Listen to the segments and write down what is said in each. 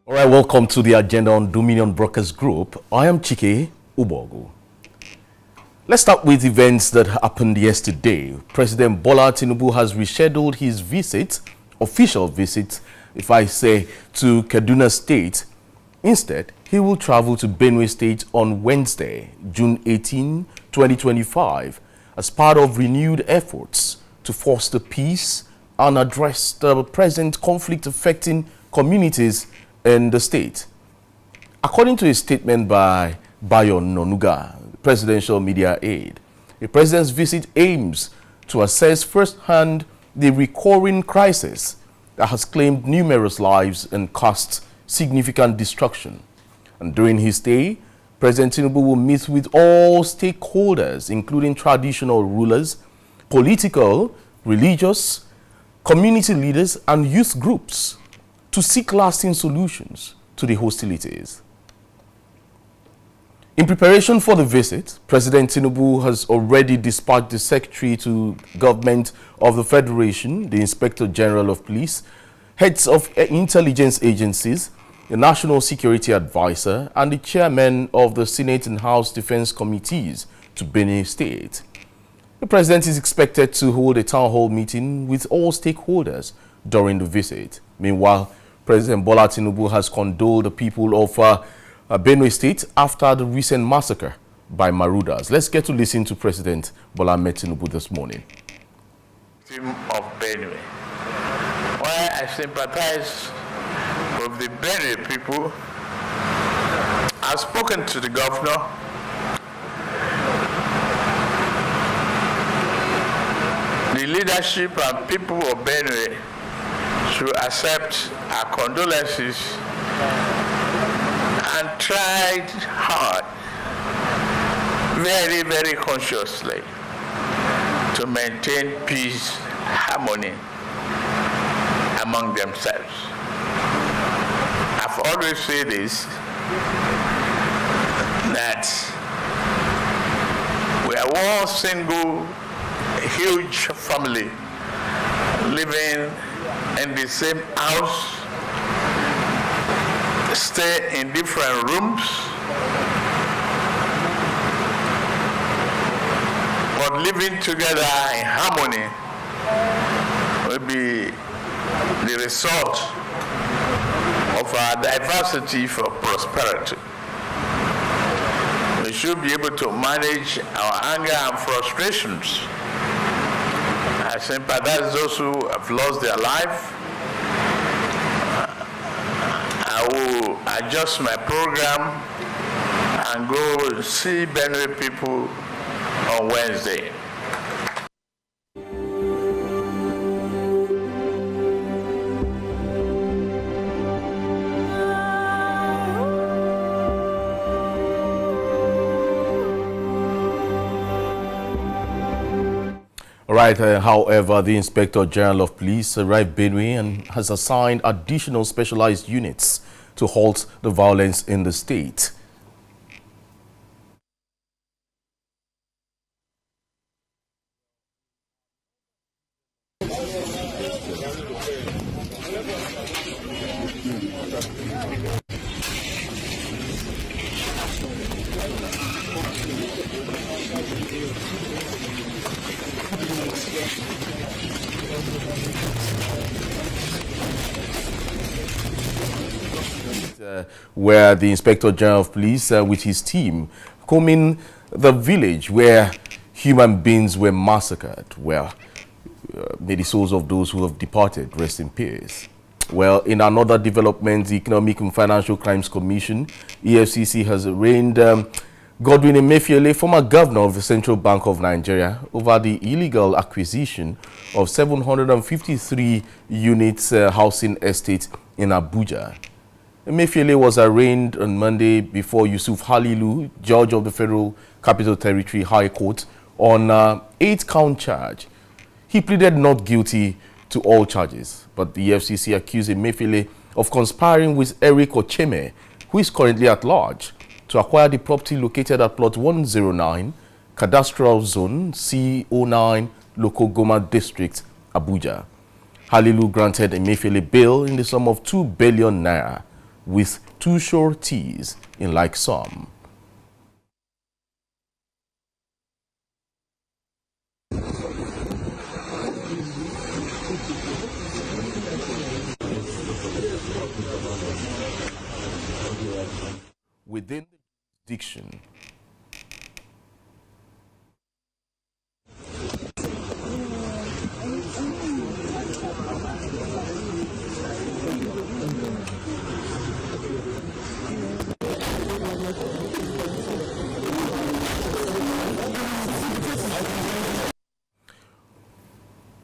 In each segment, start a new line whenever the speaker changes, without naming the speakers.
All right, welcome to the agenda on Dominion Brokers Group. I am Chike Ubogu. Let's start with events that happened yesterday. President Bola Tinubu has rescheduled his official visit, if I say, to Kaduna State. Instead, he will travel to Benue State on Wednesday, June 18, 2025, as part of renewed efforts to foster peace and address the present conflict affecting communities in the state. According to a statement by Bayo Nonuga, presidential media aide, the president's visit aims to assess firsthand the recurring crisis that has claimed numerous lives and caused significant destruction. And during his stay, President Tinubu will meet with all stakeholders, including traditional rulers, political, religious, community leaders, and youth groups, to seek lasting solutions to the hostilities. In preparation for the visit, President Tinubu has already dispatched the Secretary to Government of the Federation, the Inspector General of Police, heads of intelligence agencies, the National Security Advisor, and the Chairman of the Senate and House Defense Committees to Benue State. The President is expected to hold a town hall meeting with all stakeholders during the visit. Meanwhile, President Bola Tinubu has condoled the people of Benue State after the recent massacre by marauders. Let's get to listen to President Bola Tinubu this morning.
Team of Benue, why I sympathize with the Benue people. I've spoken to the governor. The leadership and people of Benue should accept our condolences and tried hard, very, very consciously, to maintain peace, harmony among themselves. I've always said this, that we are one single, huge family living in the same house, stay in different rooms, but living together in harmony will be the result of our diversity for prosperity. We should be able to manage our anger and frustrations. I sympathize those who have lost their life. I will adjust my program and go see Benue people on Wednesday.
Right, however, the Inspector General of Police arrived Benue and has assigned additional specialized units to halt the violence in the state. Where the Inspector General of Police with his team combing the village where human beings were massacred. Well, may the souls of those who have departed rest in peace. Well, in another development, the Economic and Financial Crimes Commission, EFCC, has arraigned Godwin Emefiele, former governor of the Central Bank of Nigeria, over the illegal acquisition of 753 units housing estate in Abuja. Emefiele was arraigned on Monday before Yusuf Halilu, judge of the Federal Capital Territory High Court, on 8-count charge. He pleaded not guilty to all charges, but the EFCC accused Emefiele of conspiring with Eric Ocheme, who is currently at large, to acquire the property located at Plot 109, Cadastral Zone C09, Local Goma District, Abuja. Halilu granted Emefiele bail in the sum of 2 billion naira with two sureties in like sum. Within the jurisdiction,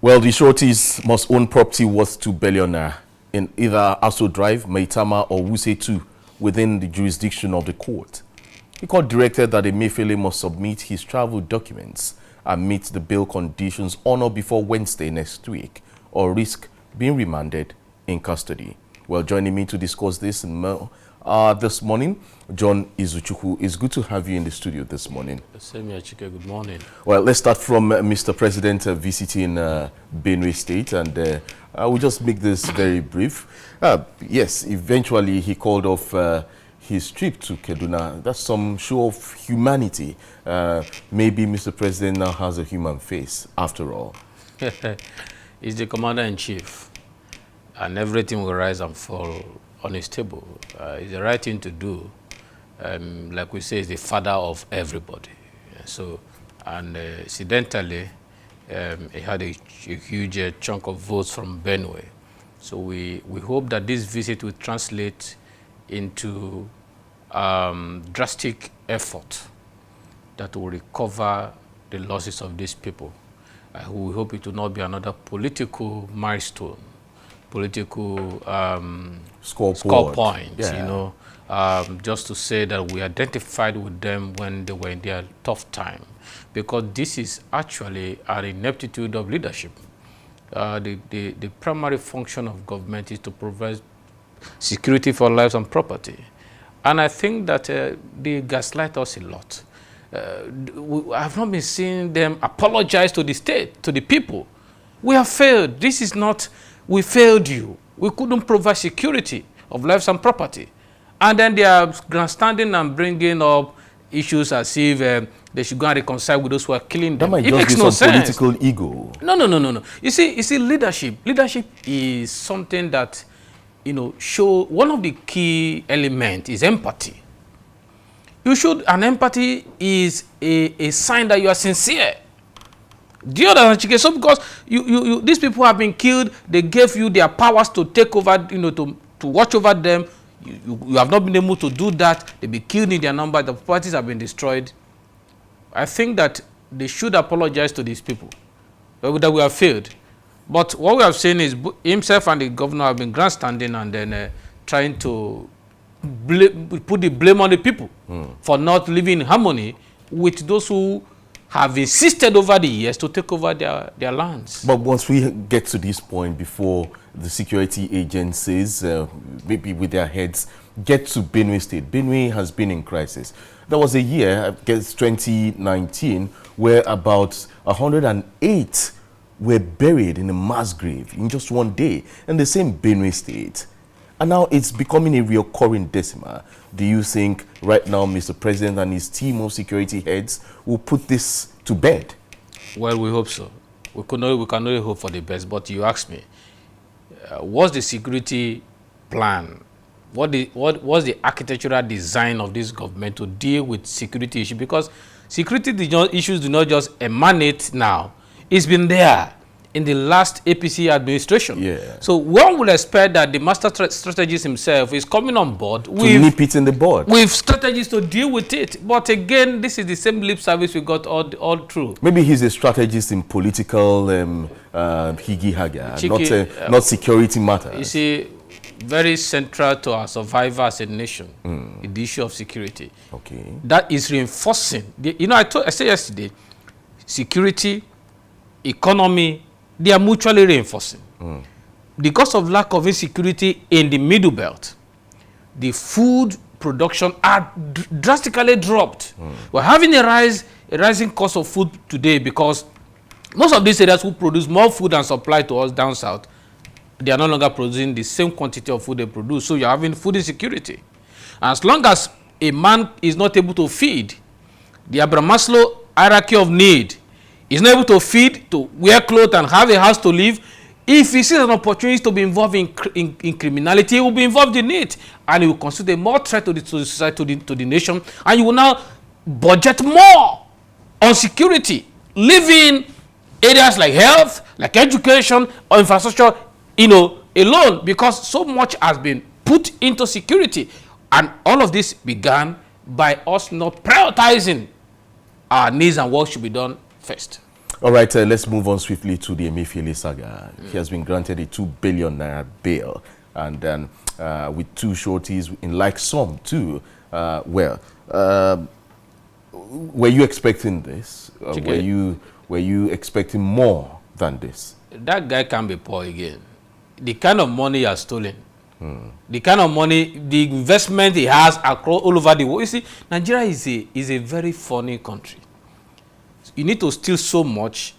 well, the sureties must own property worth 2 billion naira in either Aso Drive, Maitama, or Wuse 2 within the jurisdiction of the court. The court directed that Emefiele must submit his travel documents and meet the bail conditions on or before Wednesday next week, or risk being remanded in custody. Well, joining me to discuss this this morning, John Izuchukwu. It's good to have you in the studio this morning.
Same here, Chike. Good morning.
Well, let's start from Mr. President visiting Benue State, and we'll just make this very brief. Yes, eventually he called off his trip to Kaduna. That's some show of humanity. Maybe Mr. President now has a human face, after all.
He's the commander-in-chief, and everything will rise and fall on his table. It's the right thing to do. Like we say, he's the father of everybody. So, and incidentally, he had a huge chunk of votes from Benue. So we hope that this visit will translate into drastic effort that will recover the losses of these people. We hope it will not be another political milestone, political score points, yeah. You know, just to say that we identified with them when they were in their tough time, because this is actually an ineptitude of leadership. The primary function of government is to provide security for lives and property, and I think that they gaslight us a lot. I have not been seeing them apologize to the state, to the people. We have failed. This is not, we failed you. We couldn't provide security of lives and property. And then they are grandstanding and bringing up issues as if they should go and reconcile with those who are killing them.
That might
it
just
makes
be
no
some
sense.
political ego.
No. You see, leadership. Leadership is something that, you know, one of the key elements is empathy. You should, and empathy is a sign that you are sincere. Do you understand? So because these people have been killed, they gave you their powers to take over, you know, to watch over them. You have not been able to do that. They've been killed in their number. The properties have been destroyed. I think that they should apologize to these people that we have failed. But what we have seen is himself and the governor have been grandstanding and then trying to put the blame on the people for not living in harmony with those who have insisted over the years to take over their lands.
But once we get to this point, before the security agencies, maybe with their heads, get to Benue State, Benue has been in crisis. There was a year, I guess 2019, where about 108 were buried in a mass grave in just one day in the same Benue State. And now it's becoming a recurring decimal. Do you think right now Mr. President and his team of security heads will put this to bed?
Well, we hope so. We can only hope for the best. But you asked me, what's the security plan? What's the architectural design of this government to deal with security issues? Because security issues do not just emanate now. It's been there in the last APC administration.
Yeah.
So one would expect that the master strategist himself is coming on board
to nip it in the bud,
with strategies to deal with it. But again, this is the same lip service we got all through.
Maybe he's a strategist in political higi-haga, not security matters.
You see, very central to our survival as a nation, the issue of security.
Okay.
That is reinforcing. You know, I said yesterday, security, economy, they are mutually reinforcing. Because of lack of insecurity in the middle belt, the food production are drastically dropped. We're having a rising cost of food today because most of these areas who produce more food and supply to us down south they are no longer producing the same quantity of food they produce. So you're having food insecurity. As long as a man is not able to feed, the Abraham Maslow hierarchy of need, is not able to feed, to wear clothes and have a house to live, if he sees an opportunity to be involved in criminality, he will be involved in it. And he will consider more threat to the society, to the nation. And you will now budget more on security, leaving areas like health, like education, or infrastructure, alone, because so much has been put into security. And all of this began by us not prioritizing our needs and what should be done first.
All right, let's move on swiftly to the Emefiele saga. He has been granted a 2 billion naira bail, and then with 2 sureties in like sum too. Were you expecting this? Were you expecting more than this?
That guy can't be poor again. The kind of money he has stolen, the kind of money, the investment he has across all over the world. You see, Nigeria is a very funny country. You need to steal so much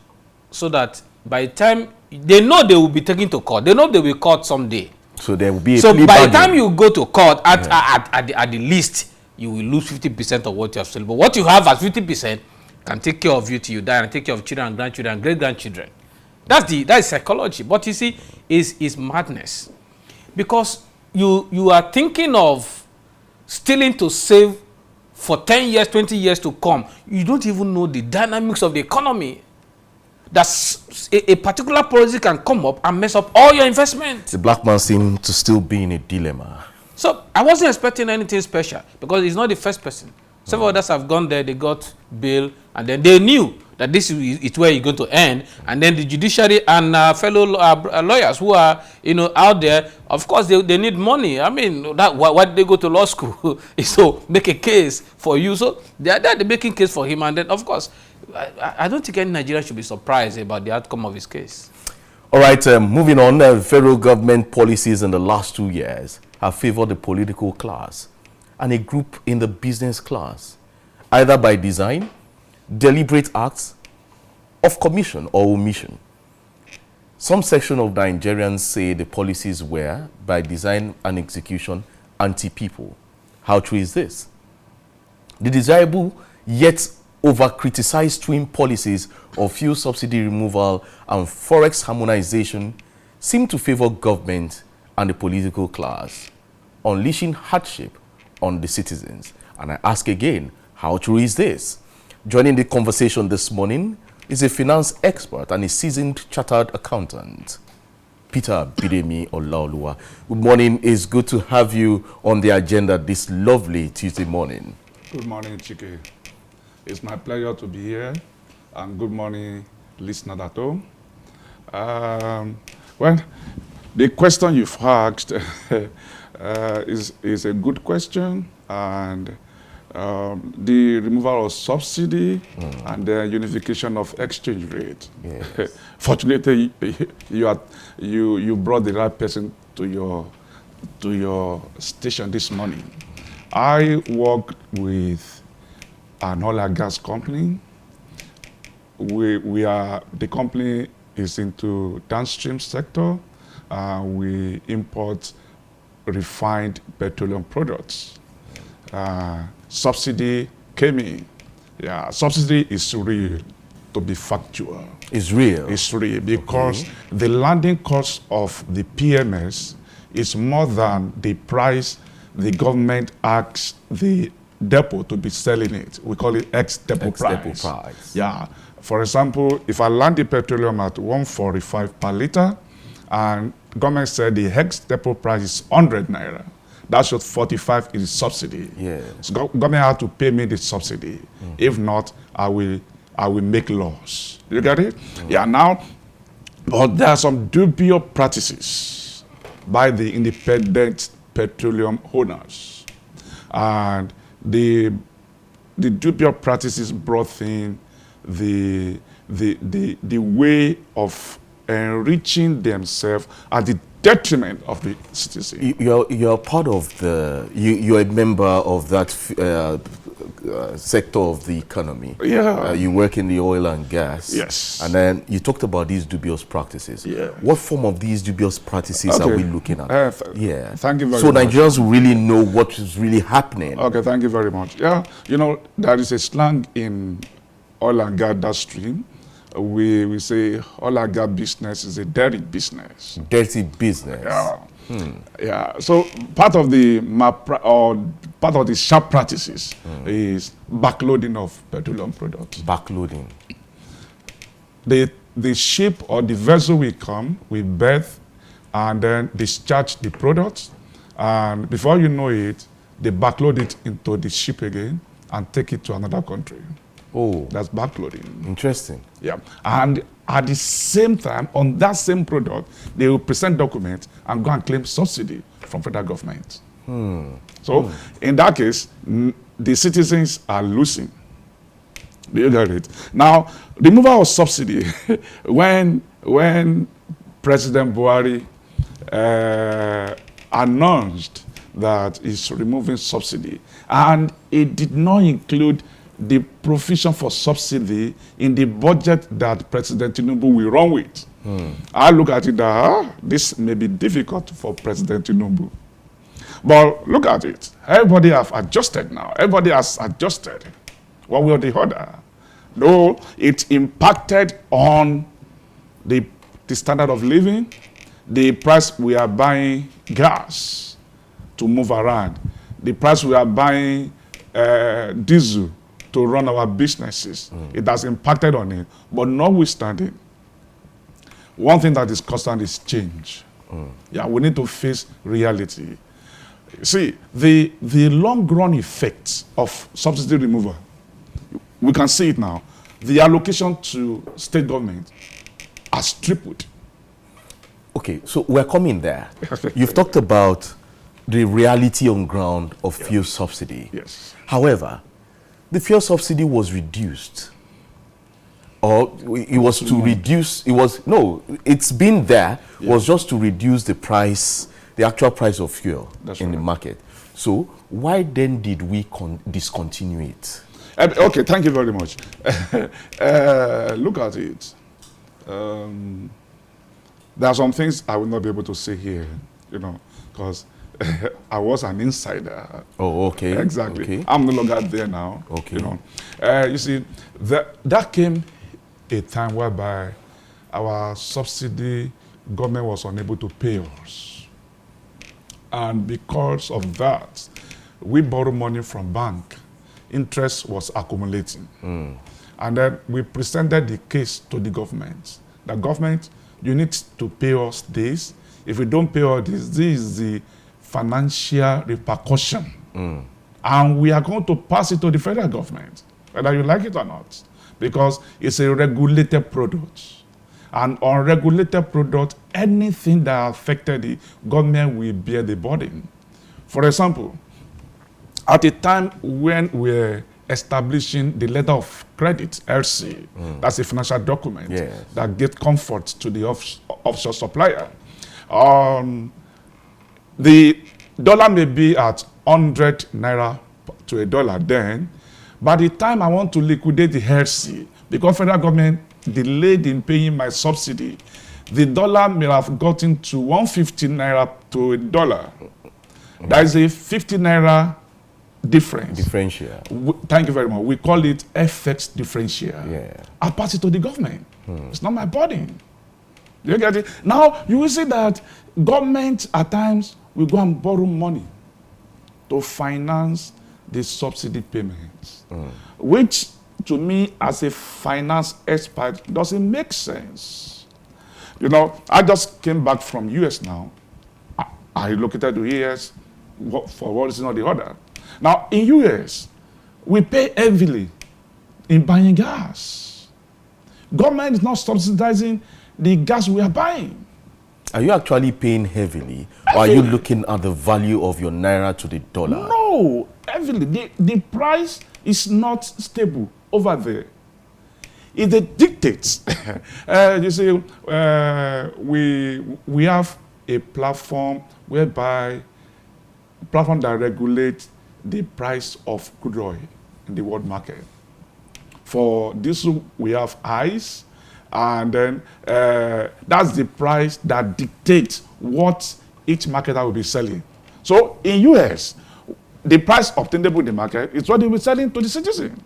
so that by the time they know they will be taken to court, they know they will be caught someday.
So there will be a
so
plea
by
bargain.
the time you go to court, at the least, you will lose 50% of what you have stolen. But what you have as 50% can take care of you till you die and take care of children and grandchildren and great-grandchildren. That is psychology. But you see, is madness. Because you are thinking of stealing to save for 10 years, 20 years to come. You don't even know the dynamics of the economy. That's a particular policy can come up and mess up all your investments.
The black man seems to still be in a dilemma.
So I wasn't expecting anything special because he's not the first person. Several others have gone there, they got bail, and then they knew that this is where you're going to end. And then the judiciary and fellow lawyers who are out there, of course, they need money. I mean, why did they go to law school? Is to make a case for you. So they're making case for him. And then, of course, I don't think any Nigerian should be surprised about the outcome of his case.
All right, moving on. Federal government policies in the last 2 years have favored the political class and a group in the business class, either by design, deliberate acts of commission or omission. Some section of Nigerians say the policies were, by design and execution, anti-people. How true is this? The desirable yet over-criticized twin policies of fuel subsidy removal and forex harmonization seem to favor government and the political class, unleashing hardship on the citizens. And I ask again, how true is this? Joining the conversation this morning is a finance expert and a seasoned chartered accountant, Peter Bidemi O. Good morning. It's good to have you on the agenda this lovely Tuesday morning.
Good morning, Chike. It's my pleasure to be here, and good morning, listeners at home. Well, the question you've asked is a good question, and the removal of subsidy and the unification of exchange rate. Yes. Fortunately, you brought the right person to your station this morning. I work with an oil and gas company. The company is into downstream sector. We import refined petroleum products. Subsidy came in. Yeah, subsidy is real, to be factual.
It's real?
It's real because the landing cost of the PMS is more than the price the government asks the depot to be selling it. We call it ex-depot price. Yeah. For example, if I land the petroleum at 145 per liter, and government said the ex-depot price is 100 naira, that should 45 is subsidy.
Yes.
So government has to pay me the subsidy. If not, I will make loss. You get it? Yeah. Now, but there are some dubious practices by the independent petroleum owners, and the dubious practices brought in the way of enriching themselves at the detriment of the citizen.
You're part of you're a member of that sector of the economy.
Yeah.
You work in the oil and gas.
Yes.
And then you talked about these dubious practices.
Yeah.
What form of these dubious practices are we looking at?
Yeah. Thank you very
so
much.
Nigerians really know what is really happening.
Okay, thank you very much. Yeah, you know, there is a slang in oil and gas industry. We say oil and gas business is a dirty business.
Dirty business.
Yeah. Yeah. So part of the part of the sharp practices is backloading of petroleum products.
Backloading.
The ship or the vessel will come, we berth, and then discharge the products, and before you know it, they backload it into the ship again and take it to another country.
Oh,
That's backloading.
interesting.
Yeah. And at the same time, on that same product, they will present documents and go and claim subsidy from federal government. So in that case, the citizens are losing. Do you get it? Now, removal of subsidy, when President Buhari announced that he's removing subsidy, and it did not include the provision for subsidy in the budget that President Tinubu will run with. I look at it that this may be difficult for President Tinubu. But look at it. Everybody have adjusted now. Everybody has adjusted one way or the other. Though it impacted on the standard of living, the price we are buying gas to move around, the price we are buying diesel to run our businesses. It has impacted on it. But notwithstanding, one thing that is constant is change. Yeah, we need to face reality. See, the long-run effects of subsidy removal, we can see it now. The allocation to state government has tripled.
Okay, so we're coming there. You've talked about the reality on ground of fuel subsidy.
Yes.
However, the fuel subsidy was reduced. Or it was to reduce, it's been there, was just to reduce the price, the actual price of fuel in the market. So why then did we discontinue it?
Okay, thank you very much. Look at it. There are some things I will not be able to say here, because I was an insider.
Oh, okay.
Exactly.
Okay.
I'm no longer there now.
Okay.
You see, that came a time whereby our subsidy government was unable to pay us. And because of that, we borrowed money from bank. Interest was accumulating. And then we presented the case to the government. The government, you need to pay us this. If we don't pay us this is the financial repercussion. And we are going to pass it to the federal government, whether you like it or not, because it's a regulated product. And on regulated product, anything that affected the government will bear the burden. For example, at the time when we're establishing the letter of credit, LC, that's a financial document that gives comfort to the offshore supplier. The dollar may be at 100 naira to a dollar then. By the time I want to liquidate the LC, because federal government delayed in paying my subsidy, the dollar may have gotten to 150 naira to a dollar. There is a 50 naira difference.
Differential.
Thank you very much. We call it FX differential.
Yeah.
I pass it to the government. It's not my burden. You get it? Now, you will see that government at times will go and borrow money to finance the subsidy payments, which to me as a finance expert doesn't make sense. I just came back from US now. I relocated to US for one reason or the other. Now, in US, we pay heavily in buying gas. Government is not subsidizing the gas we are buying.
Are you actually paying heavily, or are you looking at the value of your naira to the dollar?
No, heavily. The price is not stable over there. It dictates. You see, we have a platform that regulates the price of crude oil the world market. For diesel, we have ICE, and then that's the price that dictates what each marketer will be selling. So in US, the price obtainable in the market is what they will be selling to the citizen.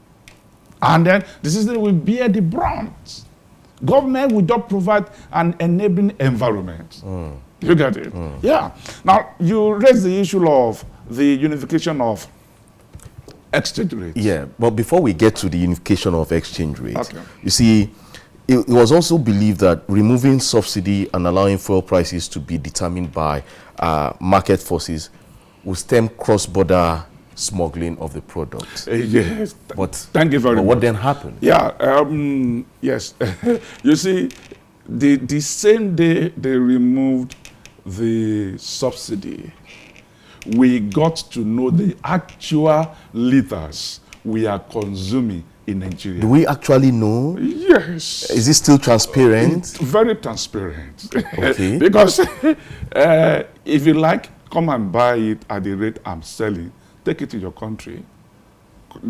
And then the citizen will bear the brunt. Government will just provide an enabling environment. You get it? Yeah. Now, you raise the issue of the unification of exchange rates.
Yeah, but before we get to the unification of exchange rates,
Okay.
you see, it was also believed that removing subsidy and allowing fuel prices to be determined by market forces will stem cross-border smuggling of the product.
Yes.
But
Thank you very much.
what then happened?
Yeah, yes. You see, the same day they removed the subsidy, we got to know the actual liters we are consuming in Nigeria.
Do we actually know?
Yes.
Is it still transparent?
It's very transparent.
Okay.
Because if you like, come and buy it at the rate I'm selling, take it to your country.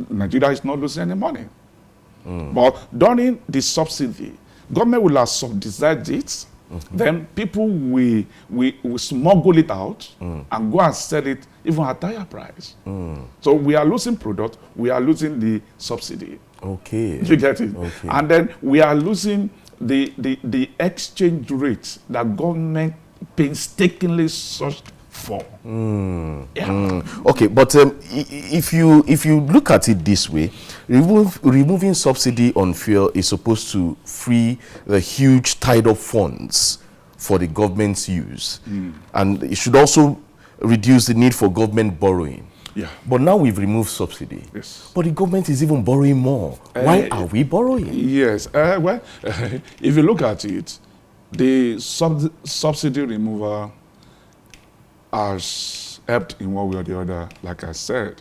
Nigeria is not losing any money. But during the subsidy, government will have subsidized it. Then people will smuggle it out and go and sell it even at higher price. So we are losing product, we are losing the subsidy.
Okay.
You get it?
Okay.
And then we are losing the exchange rate that government painstakingly searched for. Yeah.
Okay, but if you look at it this way, removing subsidy on fuel is supposed to free the huge tied-up funds for the government's use, and it should also reduce the need for government borrowing.
Yeah.
But now we've removed subsidy.
Yes.
But the government is even borrowing more. Why are we borrowing?
Yes. Well, if you look at it, the subsidy removal has helped in one way or the other. Like I said,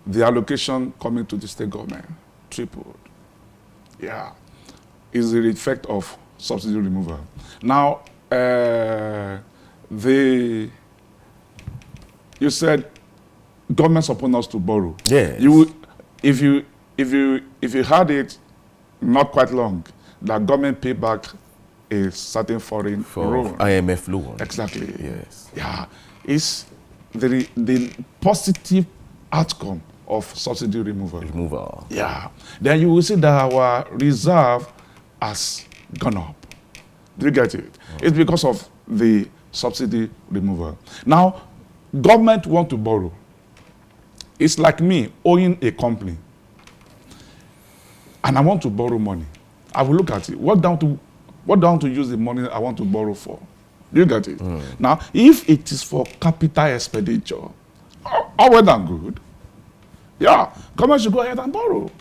the allocation coming to the state government tripled. Yeah. Is the effect of subsidy removal. Now, you said government's upon us to borrow.
Yes.
If you had it not quite long, that government pay back a certain foreign loan.
IMF loan.
Exactly.
Yes.
Yeah. It's the positive outcome of subsidy removal. Yeah. Then you will see that our reserve has gone up. Do you get it? It's because of the subsidy removal. Now, government want to borrow. It's like me owning a company, and I want to borrow money. I will look at it. What down to use the money I want to borrow for? Do you get it? Now, if it is for capital expenditure, all well and good. Yeah, government should go ahead and borrow,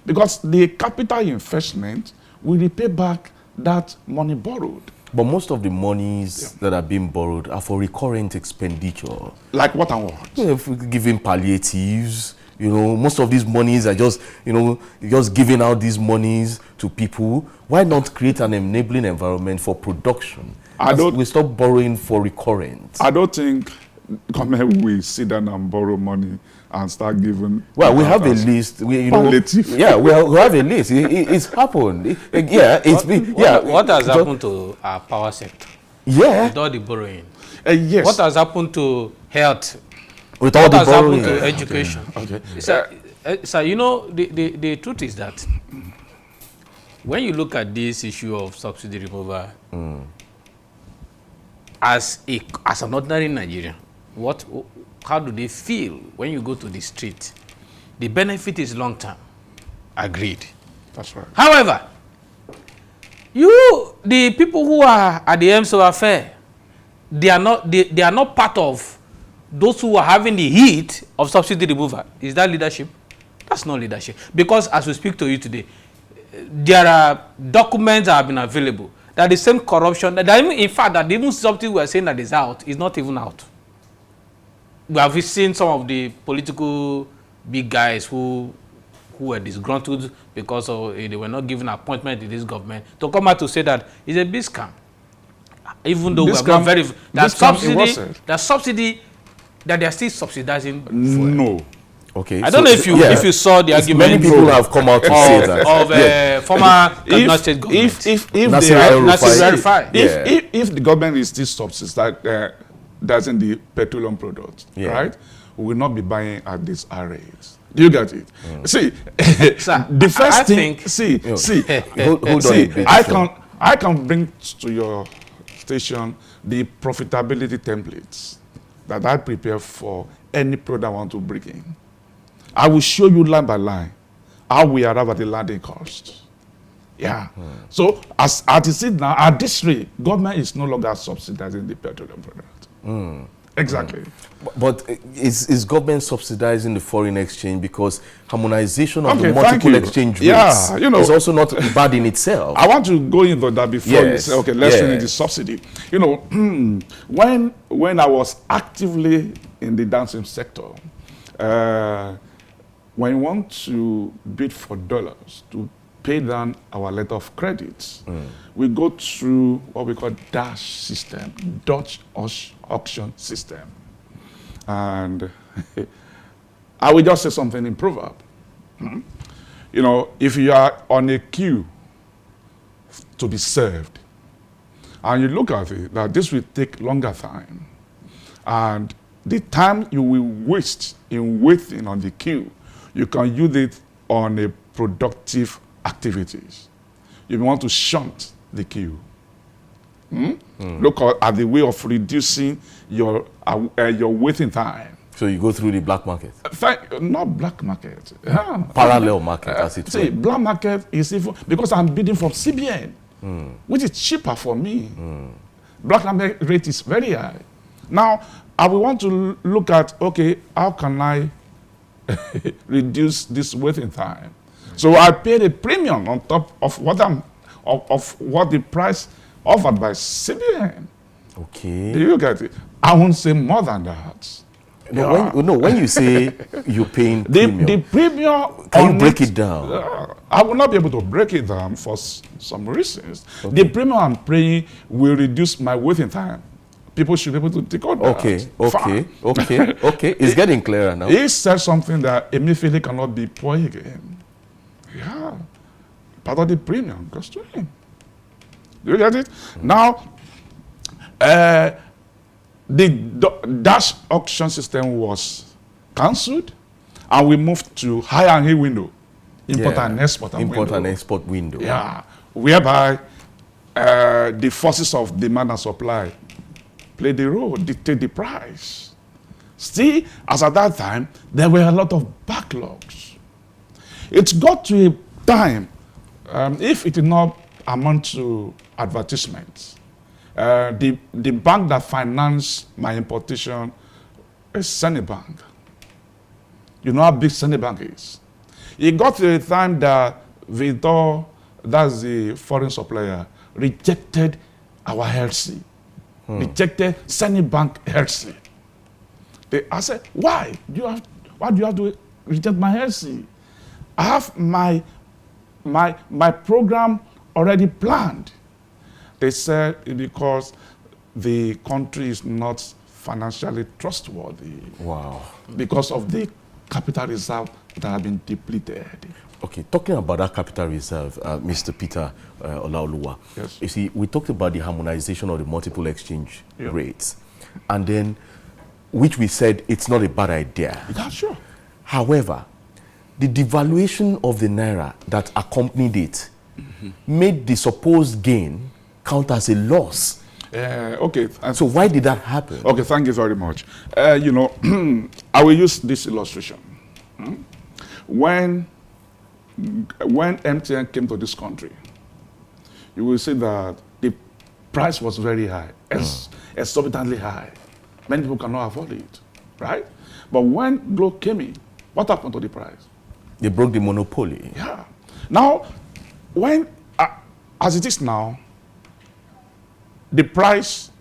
because the capital investment will repay back that money borrowed.
But most of the monies that are being borrowed are for recurrent expenditure.
Like what and what?
Yeah, if we're giving palliatives, most of these monies are just, just giving out these monies to people. Why not create an enabling environment for production? We stop borrowing for recurrent.
I don't think government will sit down and borrow money and start giving.
Well, we have a list.
Palliative.
Yeah, we have a list. It's happened.
What has happened to our power sector?
Yeah.
With all the borrowing.
Yes.
What has happened to health?
With all the borrowing.
What has happened to education?
Okay.
So, the truth is that when you look at this issue of subsidy removal, as an ordinary Nigerian, how do they feel when you go to the street? The benefit is long term. Agreed.
That's right.
However, the people who are at the MSO affair, they are not part of those who are having the heat of subsidy removal. Is that leadership? That's not leadership. Because as we speak to you today, there are documents that have been available that the same corruption, in fact, that even something we are saying that is out is not even out. We have seen some of the political big guys who were disgruntled because they were not given appointment in this government to come out to say that it's a big scam. Even though we have not that subsidy that they are still subsidizing fuel.
No.
Okay.
I don't know if you saw the argument.
Many people have come out to say that.
Of former Kaduna State government.
If
Nasir
El-Rufai.
if the government is still subsidizing that's in the petroleum products, right? We will not be buying at these rates. Do you get it? See,
Sir,
the first
I
thing.
think,
See,
hold on
see.
a bit.
I can bring to your station the profitability templates that I prepare for any product I want to bring in. I will show you line by line how we arrive at the landing cost. Yeah. So as it is now, at this rate, government is no longer subsidizing the petroleum product. Exactly.
But is government subsidizing the foreign exchange because harmonization of the
Okay,
multiple
thank you.
exchange
Yeah,
rates
you know,
is also not bad in itself?
I want to go into that before you
Yes,
say, okay, let's finish
yes.
the subsidy. You know, when I was actively in the dancing sector, when you want to bid for dollars to pay down our letter of credit, we go through what we call Dutch system, Dutch auction system. And I will just say something in proverb. You know, if you are on a queue to be served, and you look at it, that this will take longer time, and the time you will waste in waiting on the queue, you can use it on a productive activities. You want to shunt the queue. Look at the way of reducing your waiting time.
So you go through the black market?
Not black market. Yeah.
Parallel market, as it
See,
were.
black market is even because I'm bidding from CBN, which is cheaper for me. Black market rate is very high. Now, I will want to look at, okay, how can I reduce this waiting time? So I paid a premium on top of what what the price offered by CBN.
Okay.
Do you get it? I won't say more than that.
No, when you say you're paying
The
premium,
premium.
can you
on
break it down?
I will not be able to break it down for some reasons. The premium I'm paying will reduce my waiting time. People should be able to take out that.
Okay. It's getting clearer now.
He said something that Emefiele cannot be poor again. Yeah. Part of the premium goes to him. Do you get it? Now, the Dutch auction system was cancelled, and we moved to high and high window, import and export
window.
Yeah, whereby the forces of demand and supply play the role, dictate the price. Still, as at that time, there were a lot of backlogs. It got to a time, if it did not amount to advertisements, the bank that financed my importation is Citibank. You know how big Citibank is. It got to a time that Vitor, that's the foreign supplier, rejected our LC. Rejected Citibank LC. I said, why do you have to reject my LC? I have my program already planned. They said because the country is not financially trustworthy.
Wow.
Because of the capital reserve that have been depleted.
Okay, talking about that capital reserve, Mr. Peter Olaoluwa.
Yes.
You see, we talked about the harmonization of the multiple exchange rates, and then, which we said it's not a bad idea.
Yeah, sure.
However, the devaluation of the naira that accompanied it made the supposed gain count as a loss.
Okay.
So why did that happen?
Okay, thank you very much. You know, I will use this illustration. When MTN came to this country, you will see that the price was very high, exorbitantly high. Many people cannot afford it, right? But when Glo came in, what happened to the price?
They broke the monopoly.
Yeah. Now, when, as it is now, the price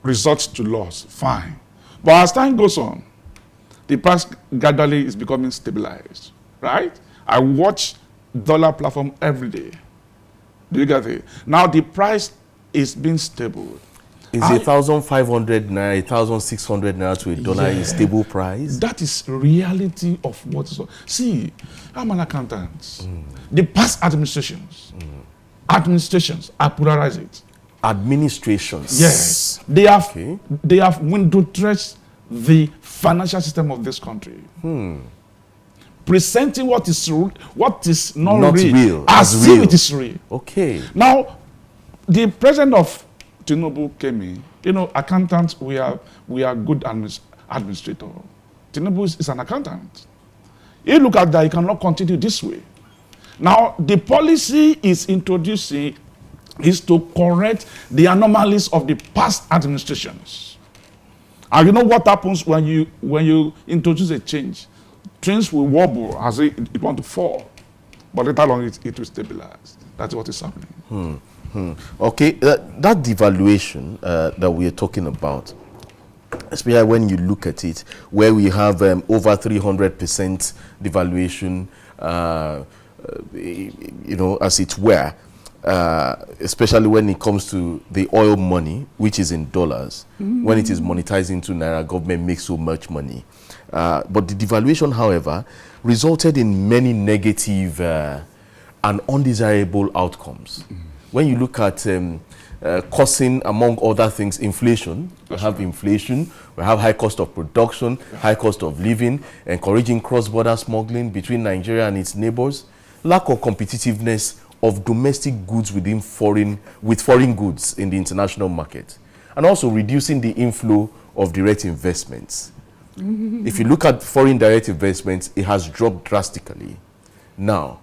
results to loss, fine. But as time goes on, the price gradually is becoming stabilized, right? I watch dollar platform every day. Do you get it? Now the price is being stable.
Is 1,500 naira, 1,600 naira to a dollar a stable price?
That is reality of what is. See, I'm an accountant. The past administrations are polarized it.
Administrations.
Yes, they have window dressed the financial system of this country, presenting what is not real as if it is real.
Okay.
Now, the president of Tinubu came in. You know, accountants, we are good administrator. Tinubu is an accountant. You look at that, he cannot continue this way. Now, the policy is introducing is to correct the anomalies of the past administrations. And you know what happens when you introduce a change? Trains will wobble as it want to fall, but later on it will stabilize. That's what is happening.
Okay, that devaluation that we are talking about, especially when you look at it, where we have over 300% devaluation, you know, as it were, especially when it comes to the oil money, which is in dollars. When it is monetized into naira, government makes so much money. But the devaluation, however, resulted in many negative and undesirable outcomes. When you look at causing, among other things, inflation, we have inflation, we have high cost of production, high cost of living, encouraging cross-border smuggling between Nigeria and its neighbors, lack of competitiveness of domestic goods with foreign goods in the international market, and also reducing the inflow of direct investments. If you look at foreign direct investments, it has dropped drastically. Now,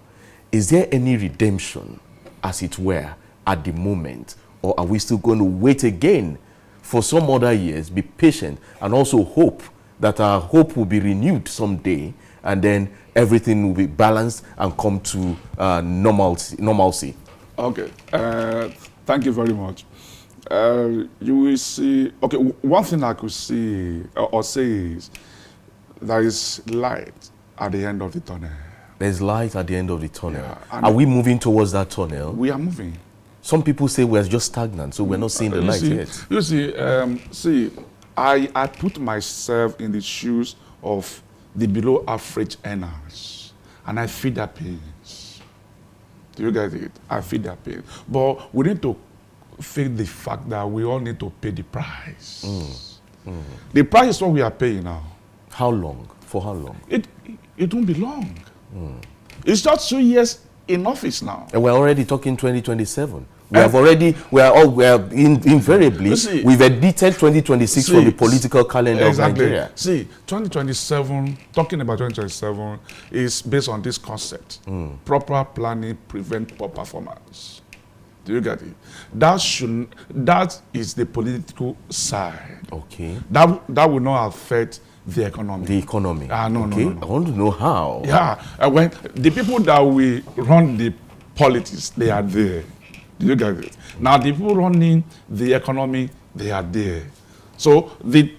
is there any redemption, as it were, at the moment, or are we still going to wait again for some other years, be patient, and also hope that our hope will be renewed someday, and then everything will be balanced and come to normalcy? Okay.
Thank you very much. You will see, okay, one thing I could see or say is there is light at the end of the tunnel.
There's light at the end of the tunnel.
Yeah,
are we moving towards that tunnel?
We are moving.
Some people say we're just stagnant, so we're not seeing the light yet.
You see, I put myself in the shoes of the below average earners, and I feel their pains. Do you get it? I feel their pain. But we need to feel the fact that we all need to pay the price. The price is what we are paying now.
How long? For how long?
It won't be long. It's just 2 years in office now.
And we're already talking 2027. Invariably, we've edited 2026 from the political calendar of Nigeria.
See, 2027, talking about 2027, is based on this concept. Proper planning prevent poor performance. Do you get it? That is the political side.
Okay.
That will not affect the economy.
The economy.
No.
I want to know how.
Yeah. When the people that will run the politics, they are there. Do you get it? Now the people running the economy, they are there. So the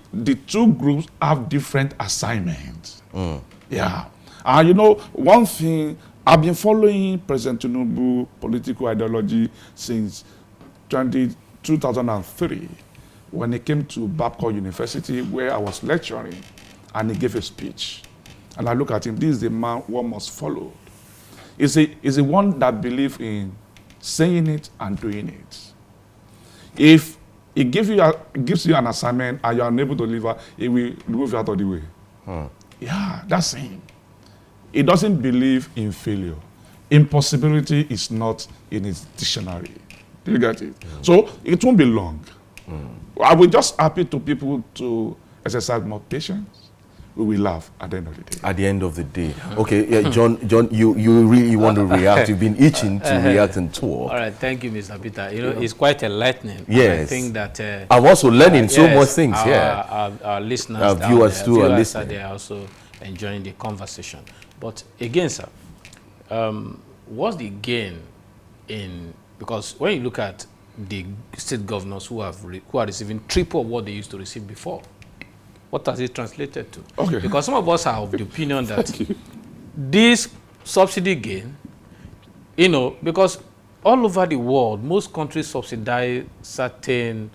two groups have different assignments. Yeah. And you know, one thing, I've been following President Tinubu political ideology since 2003 when he came to Babcock University where I was lecturing, and he gave a speech. And I look at him, this is the man one must follow. He's the one that believes in saying it and doing it. If he gives you an assignment and you are unable to deliver, he will move you out of the way. Yeah, that's him. He doesn't believe in failure. Impossibility is not in his dictionary. Do you get it? So it won't be long. I will just appeal to people to exercise more patience. We will laugh at the end of the day.
At the end of the day. Okay, yeah, John, you really want to react. You've been itching to react and talk.
All right, thank you, Mr. Peter. You know, it's quite enlightening.
Yes.
I think that...
I'm also learning so much things,
our listeners,
our viewers too are listening.
They are also enjoying the conversation. But again, sir, what's the gain in... Because when you look at the state governors who are receiving triple of what they used to receive before, what has it translated to?
Okay.
Because some of us are of the opinion that this subsidy gain, you know, because all over the world, most countries subsidize certain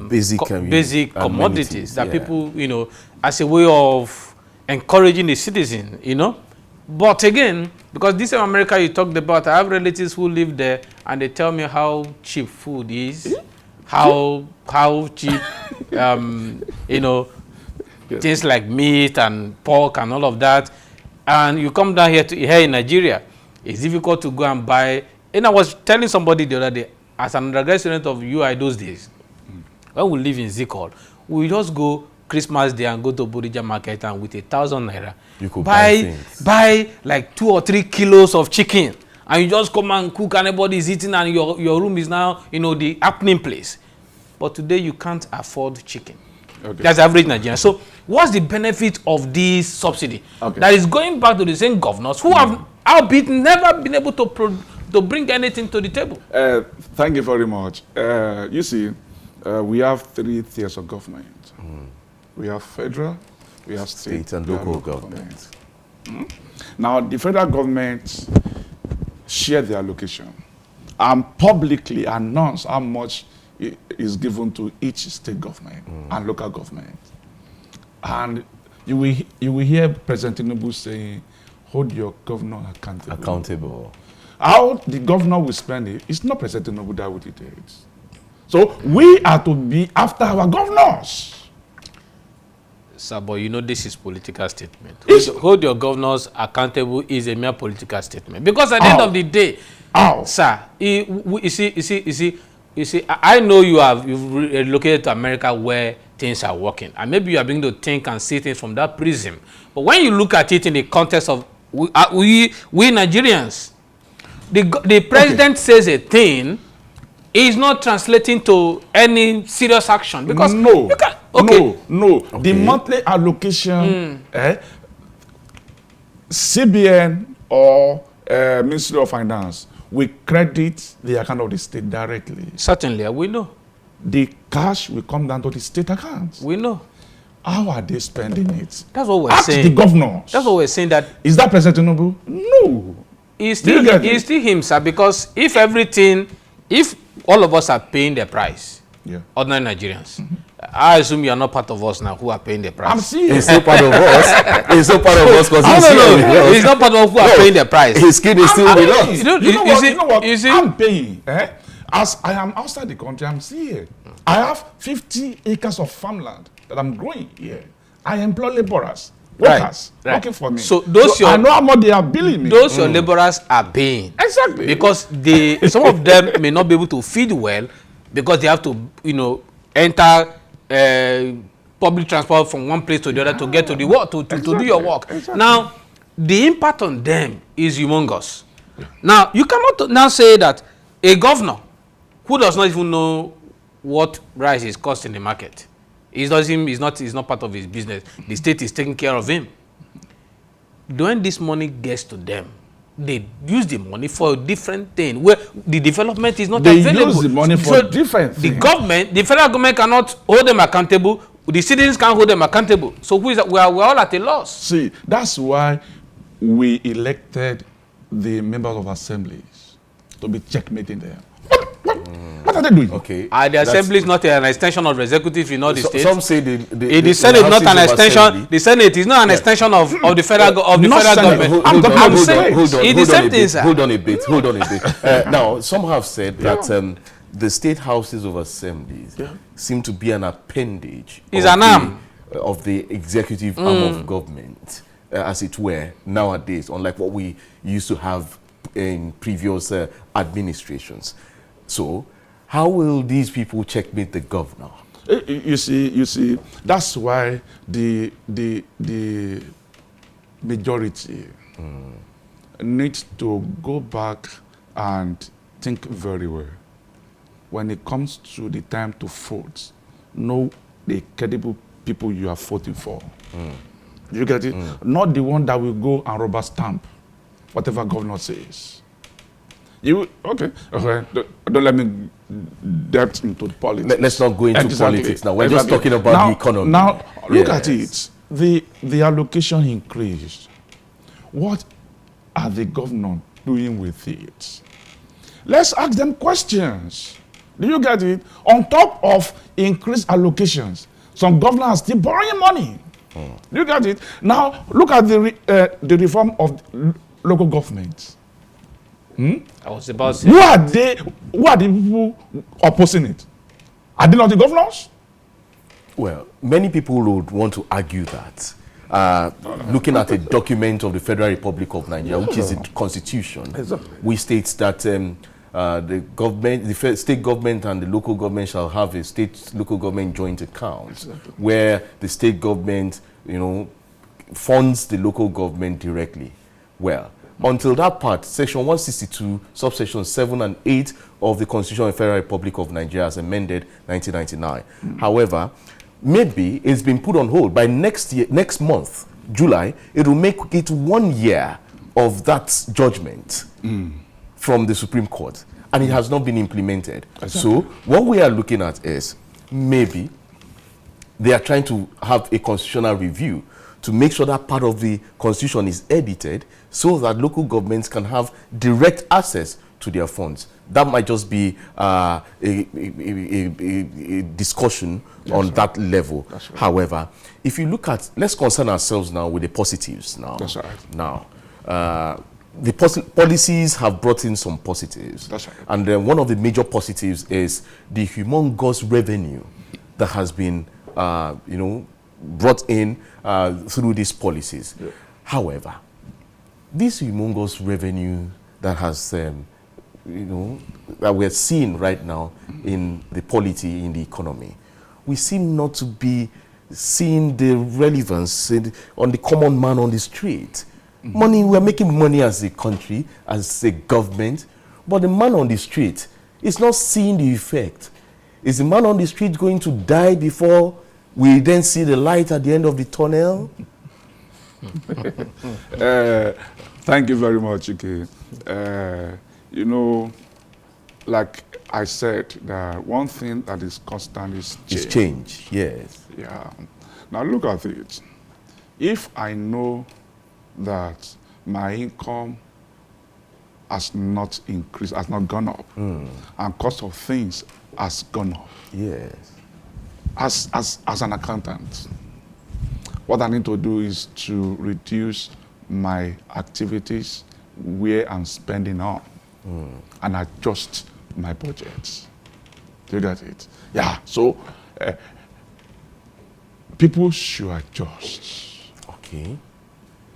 basic
commodities that
yeah.
people, as a way of encouraging the citizen, But again, because this is America you talked about, I have relatives who live there and they tell me how cheap food is, how cheap, things like meat and pork and all of that. And you come down here in Nigeria, it's difficult to go and buy. And I was telling somebody the other day, as an undergraduate student of UI those days, when we live in Zikol, we just go Christmas Day and go to Bodija market and with 1,000 naira,
you could
buy like 2 or 3 kilos of chicken. And you just come and cook and everybody is eating and your room is now, the happening place. But today you can't afford chicken. Okay. That's average Nigerian. So what's the benefit of this subsidy? Okay. That is going back to the same governors who have, albeit, never been able to bring anything to the table.
Thank you very much. You see, we have 3 tiers of government. We have federal, we have state
and local government.
Now, the federal government share their allocation and publicly announce how much is given to each state government and local government. And you will hear President Tinubu saying, hold your governor accountable. How the governor will spend it, it's not President Tinubu that will dictate. So we are to be after our governors.
Sir, but this is political statement. Hold your governors accountable is a mere political statement. Because at the end of the day, sir, you see, I know you've relocated to America where things are working. And maybe you are beginning to think and see things from that prism. But when you look at it in the context of we Nigerians, the president says a thing, is not translating to any serious action. Because
no.
You can,
No. Okay. The monthly allocation, CBN or Ministry of Finance will credit the account of the state directly.
Certainly, we know.
The cash will come down to the state accounts.
We know.
How are they spending it?
That's what we're
Ask
saying.
the governors.
That's what we're saying. That
is that President Tinubu? No.
It's still him, sir. Because if all of us are paying the price, ordinary Nigerians, I assume you are not part of us now who are paying the price.
I'm serious.
He's still part of us. He's still part of us because
he's not part of who are paying the price.
His skin is still with us.
You know what? I'm paying. As I am outside the country, I'm here. I have 50 acres of farmland that I'm growing here. I employ laborers, workers, working for me.
So
I know how much they are billing me.
Those your laborers are paying.
Exactly.
Because some of them may not be able to feed well because they have to, enter public transport from one place to the other to get to the work, to do your work. Exactly. Now, the impact on them is humongous. Now, you cannot now say that a governor who does not even know what rice is cost in the market, he's not part of his business. The state is taking care of him. When this money gets to them, they use the money for a different thing where the development is not available.
They use the money for different things.
The federal government cannot hold them accountable. The citizens can't hold them accountable. So who is that? We're all at a loss.
See, that's why we elected the members of assemblies to be checkmating them. What are they doing?
Okay.
The assembly is not an extension of the executive in all the states.
Some say
the Senate is not an extension. The Senate is not an extension of the federal government. I'm saying it's the same thing, sir.
Hold on a bit. Now, some have said that the state houses of assemblies seem to be an appendage.
It's an arm
of the executive arm of government, as it were, nowadays, unlike what we used to have in previous administrations. So, how will these people checkmate the governor?
You see, that's why the majority needs to go back and think very well. When it comes to the time to vote, know the credible people you are voting for. You get it? Not the one that will go and rubber stamp whatever governor says. Okay. Don't let me depth into politics.
Let's not go into politics now. We're just talking about the economy.
Now, look at it. The allocation increased. What are the governors doing with it? Let's ask them questions. Do you get it? On top of increased allocations, some governors are still borrowing money. Do you get it? Now, look at the reform of local governments.
I was about to say,
Who are the people opposing it? Are they not the governors?
Well, many people would want to argue that. Looking at a document of the Federal Republic of Nigeria, which is the constitution, which states that the government, the state government and the local government shall have a state-local government joint account, where the state government, funds the local government directly. Well, until that part, Section 162, subsection 7 and 8 of the Constitution of the Federal Republic of Nigeria as amended 1999. However, maybe it's been put on hold. By next month, July, it will make it 1 year of that judgment from the Supreme Court, and it has not been implemented. Exactly. So what we are looking at is maybe they are trying to have a constitutional review to make sure that part of the constitution is edited so that local governments can have direct access to their funds. That might just be a discussion on that level. Right. However, if you look at, let's concern ourselves now with the positives now.
That's right.
Now, the policies have brought in some positives.
That's right.
And then one of the major positives is the humongous revenue that has been, brought in through these policies. Yeah. However, this humongous revenue that has, that we're seeing right now in the polity, in the economy, we seem not to be seeing the relevance on the common man on the street. Money, we're making money as a country, as a government, but the man on the street is not seeing the effect. Is the man on the street going to die before we then see the light at the end of the tunnel?
Thank you very much, Ike. Like I said, one thing that is constant is change.
It's change, yes.
Yeah. Now look at it. If I know that my income has not increased, has not gone up, and cost of things has gone up.
Yes.
As an accountant, what I need to do is to reduce my activities where I'm spending on and adjust my budgets. Do you get it? Yeah. So people should adjust.
Okay.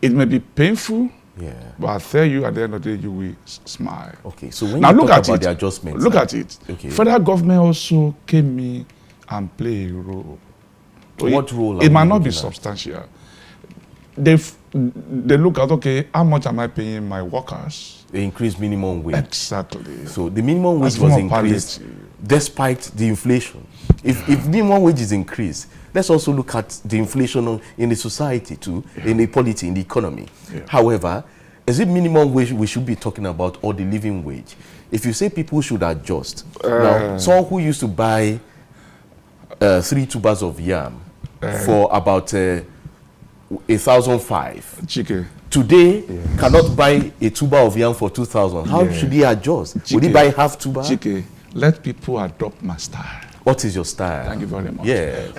It may be painful,
yeah,
but I tell you, at the end of the day, you will smile.
Okay. So when
now
you
look
talk
at
about
it,
the adjustments,
look at it.
Okay.
Federal government also came in and play a role. So
what role?
It might not be substantial. They look at, okay, how much am I paying my workers?
They increased minimum wage.
Exactly.
So the minimum wage was increased despite the inflation. If minimum wage is increased, let's also look at the inflation in the society too, in the polity, in the economy. Yeah. However, is it minimum wage we should be talking about or the living wage? If you say people should adjust, now someone who used to buy 3 tubers of yam for about 1,005 today cannot buy a tuber of yam for 2,000. How should he adjust? Would he buy half tuber?
Let people adopt my style.
What is your style?
Thank you very much.
Yeah.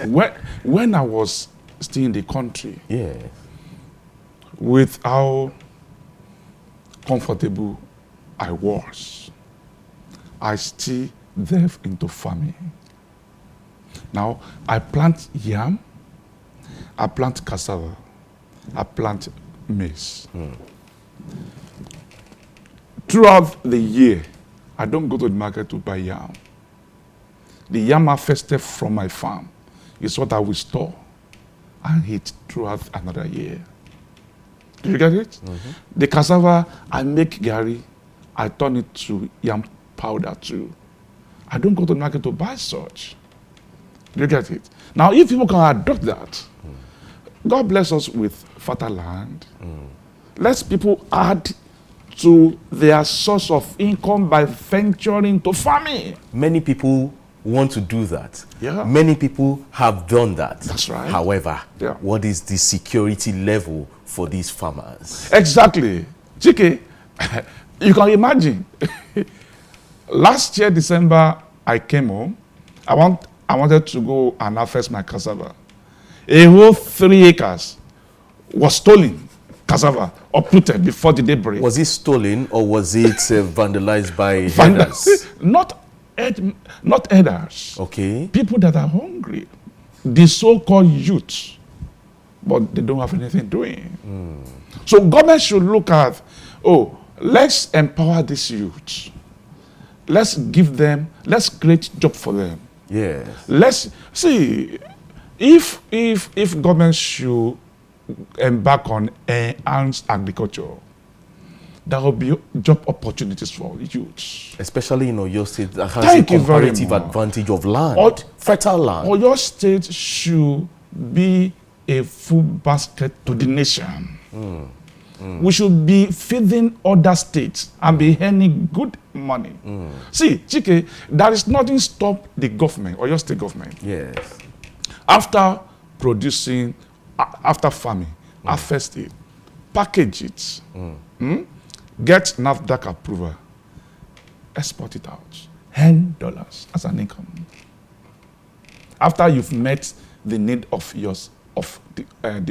When I was still in the country,
yeah,
with how comfortable I was, I still delve into farming. Now, I plant yam, I plant cassava, I plant maize. Throughout the year, I don't go to the market to buy yam. The yam harvested from my farm is what I will store and eat throughout another year. Do you get it? The cassava, I make gari, I turn it to yam powder too. I don't go to the market to buy such. Do you get it? Now, if people can adopt that, God bless us with fertile land. Let people add to their source of income by venturing to farming.
Many people want to do that.
Yeah.
Many people have done that.
That's right.
However, what is the security level for these farmers?
Exactly. Chike, you can imagine. Last year, December, I came home. I wanted to go and harvest my cassava. A whole 3 acres was stolen cassava, uprooted before the day break.
Was it stolen or was it vandalized by herders?
Not herders.
Okay.
People that are hungry. The so-called youth. But they don't have anything doing. So government should look at, let's empower these youth. Let's give them, let's create job for them.
Yes.
Let's see, if government should embark on enhanced agriculture, there will be job opportunities for youths.
Especially in Oyo State that has a comparative advantage of land, fertile land.
Oyo State should be a food basket to the nation. We should be feeding other states and be earning good money. See, Chike, there is nothing stop the government or your state government.
Yes.
After producing, after farming, harvest it, package it, get NAFDAC approval, export it out, $10 as an income. After you've met the need of yours, of the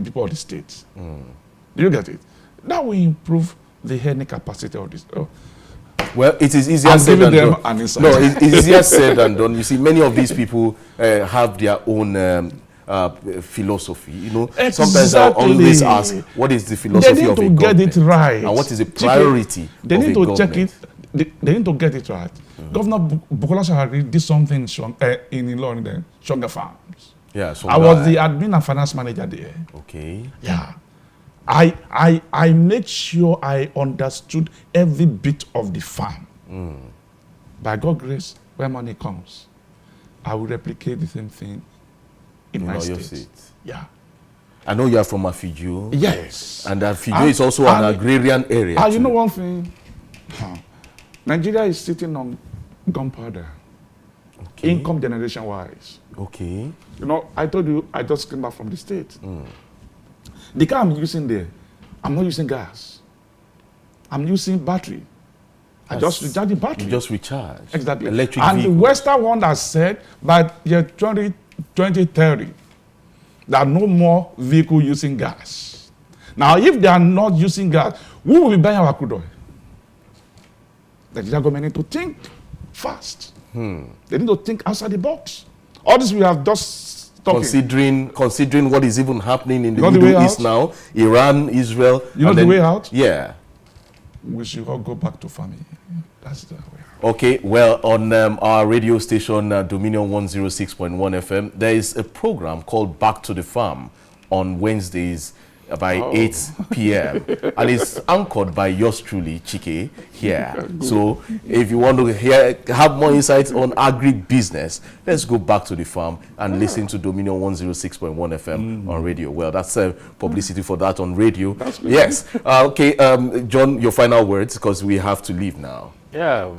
people of the state. Do you get it? That will improve the earning capacity of this.
Well, it is easier said than done. No, it's easier said than done. You see, many of these people have their own philosophy. You know, sometimes I always ask, what is the philosophy of a government? They need to get it right. And what is the priority
they
of
need
a
to
government?
check it. They need to get it right. Governor Bukola Saraki did something in Ilorin, Sugar Farms.
Yeah, so
I was the admin and finance manager there.
Okay.
Yeah. I made sure I understood every bit of the farm. By God's grace, when money comes, I will replicate the same thing in my state. Yeah.
I know you are from Afiju.
Yes.
And Afiju is also an agrarian area.
You know one thing? Nigeria is sitting on gunpowder. Okay. Income generation wise.
Okay.
You know, I told you I just came back from the state. The car I'm using there, I'm not using gas. I'm using battery. I just recharge the battery.
You just recharge.
Exactly.
Electric
and
vehicle.
The Western one that said by year 2030, there are no more vehicle using gas. Now, if they are not using gas, who will be buying our crude oil? The Nigeria government need to think fast. They need to think outside the box. All this we have just talking.
Considering what is even happening in the Middle East now, Iran, Israel.
You know the way out?
Yeah.
We should all go back to farming. That's the way out.
Okay, well, on our radio station, Dominion 106.1 FM, there is a program called Back to the Farm on Wednesdays by 8 p.m. and it's anchored by yours truly, Chike, here. So if you want to have more insights on agri-business, let's go back to the farm and listen to Dominion 106.1 FM on radio. Well, that's publicity for that on radio. Yes. Okay, John, your final words, because we have to leave now.
Yeah.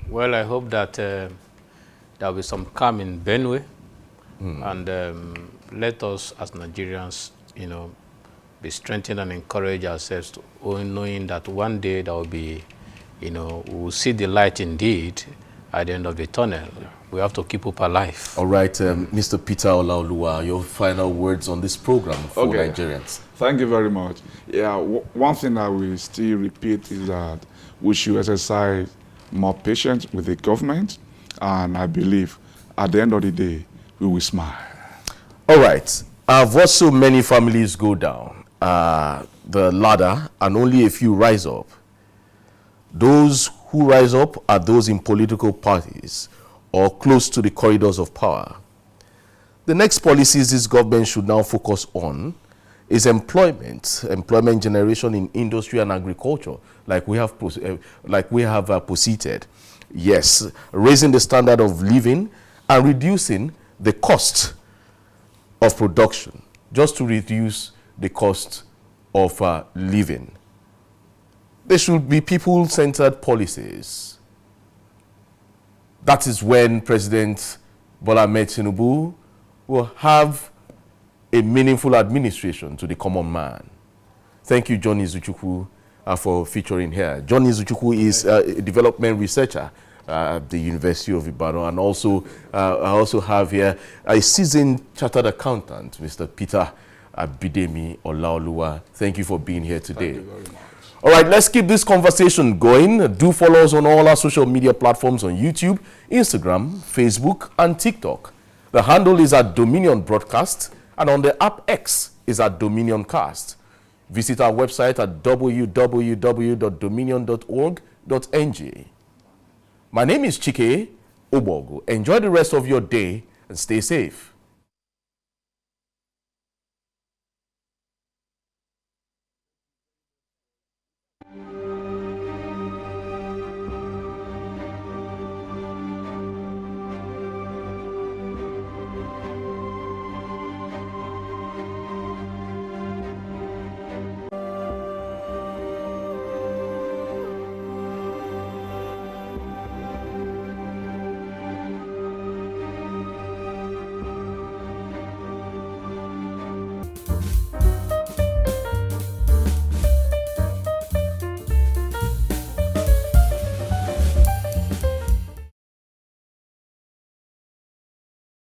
Well, I hope that there will be some calm in Benue, and let us as Nigerians, you know, be strengthened and encourage ourselves to knowing that one day there will be, you know, we will see the light indeed at the end of the tunnel. We have to keep hope alive. All right,
Mr. Peter Olaoluwa, your final words on this program for Nigerians.
Thank you very much. Yeah, one thing I will still repeat is that we should exercise more patience with the government, and I believe at the end of the day, we will smile.
All right. I've watched so many families go down the ladder and only a few rise up. Those who rise up are those in political parties or close to the corridors of power. The next policies this government should now focus on is employment generation in industry and agriculture, like we have proceeded. Yes, raising the standard of living and reducing the cost of production, just to reduce the cost of living. There should be people-centered policies. That is when President Bola Ahmed Tinubu will have a meaningful administration to the common man. Thank you, John Izuchukwu, for featuring here. John Izuchukwu is a development researcher at the University of Ibadan. And also, I also have here a seasoned chartered accountant, Mr. Peter Bidemi O. Thank you for being here today.
Thank you very much.
All right, let's keep this conversation going. Do follow us on all our social media platforms on YouTube, Instagram, Facebook, and TikTok. The handle is at Dominion Broadcast, and on the app X is at Dominion Cast. Visit our website at www.dominion.org.ng. My name is Chike Ubogu. Enjoy the rest of your day and stay safe.